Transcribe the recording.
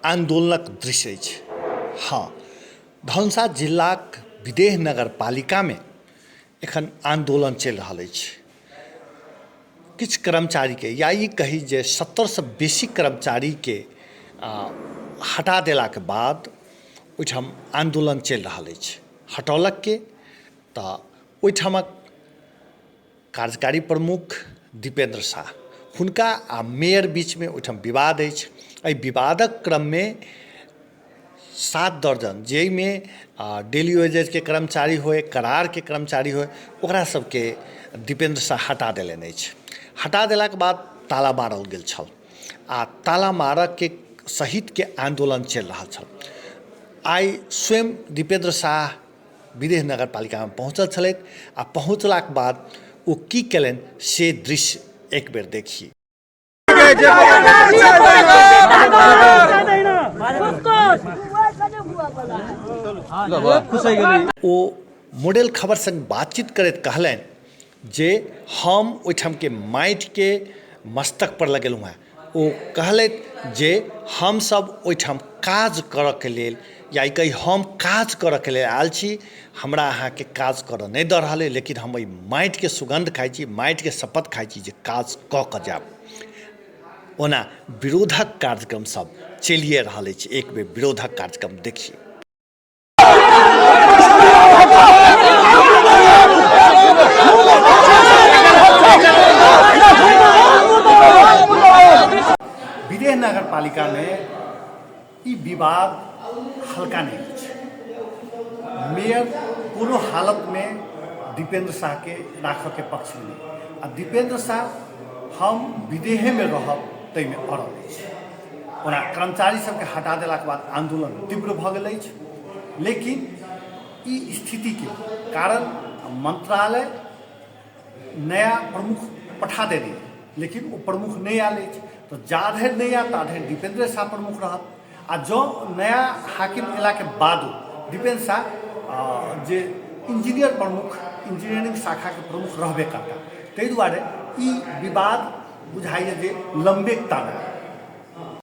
आंदोलनक दृश्य अछि। हाँ, धनुषा जिलाक विदेह नगर पालिका में एखन आंदोलन चल रहा अछि। किछु कर्मचारी के या ई कही जे 70 से बेसी कर्मचारी के हटा देलाक बाद ओहिठाम आंदोलन चल रहा अछि। हटौलक के तऽ ओहिठामक कार्यकारी प्रमुख दीपेंद्र शाह हुनका आ मेयर बीच में ओहिठाम विवाद अछि। एहि विवादक क्रम में 7 दर्जन जाहिमे डेली वेजेज के कर्मचारी होय, करार के कर्मचारी होय, ओकरा सबके दीपेंद्र शाह हटा देलनि अछि। हटा देलाक बाद ताला मारल गेल छल आ ताला मारक के सहित के आंदोलन चल रहा छल। आइ स्वयं दीपेंद्र शाह विदेह नगर पालिका में पहुँचल छलथि आ पहुँचलाक बाद ओ की केलनि से दृश्य एक बेर देखी। ओ मॉडल खबर संग बातचीत करैत कहलनि जे हम ओहिठाम के माटि के मस्तक पर लगेलहुँ हैं। ओ कहलथि जे हम सब ओहिठाम काज करऽ के लेल या कही हम काज करऽ के लेल आयल छी, हमरा अहाँ के काज करऽ नहीं दऽ रहल है, लेकिन हम एहि माटि के सुगंध खाइ छी, माटि के शपथ खाइ छी जे काज कऽ कऽ जायब। ओना विरोधक कार्यक्रम सब चलिए रहल अछि। एक बेर विरोधक कार्यक्रम देखी। विदेह नगर पालिका में ई विवाद हल्का नहीं है। मेयर कोनो हालत में दीपेंद्र शाह के राखऽ के पक्ष में नहीं, आ दीपेंद्र शाह हम विदेहे में रहब तै में अड़ल अछि। ओना कर्मचारी सबके हटा देलाक बाद आंदोलन तीव्र भऽ गेल अछि, लेकिन ई स्थिति के कारण मंत्रालय नया प्रमुख पठा देने, लेकिन वो प्रमुख नहीं आयल अछि। तो जा धरि नहीं आयल ता धरि दीपेंद्र शाह प्रमुख रहत, आ जो नया हाकिम अयला के बाद दीपेंद्र शाह जे इंजीनियर प्रमुख, इंजीनियरिंग शाखा के प्रमुख रहबे करता। ताहि दुआरे ई विवाद बुझाइए जे लंबे ताना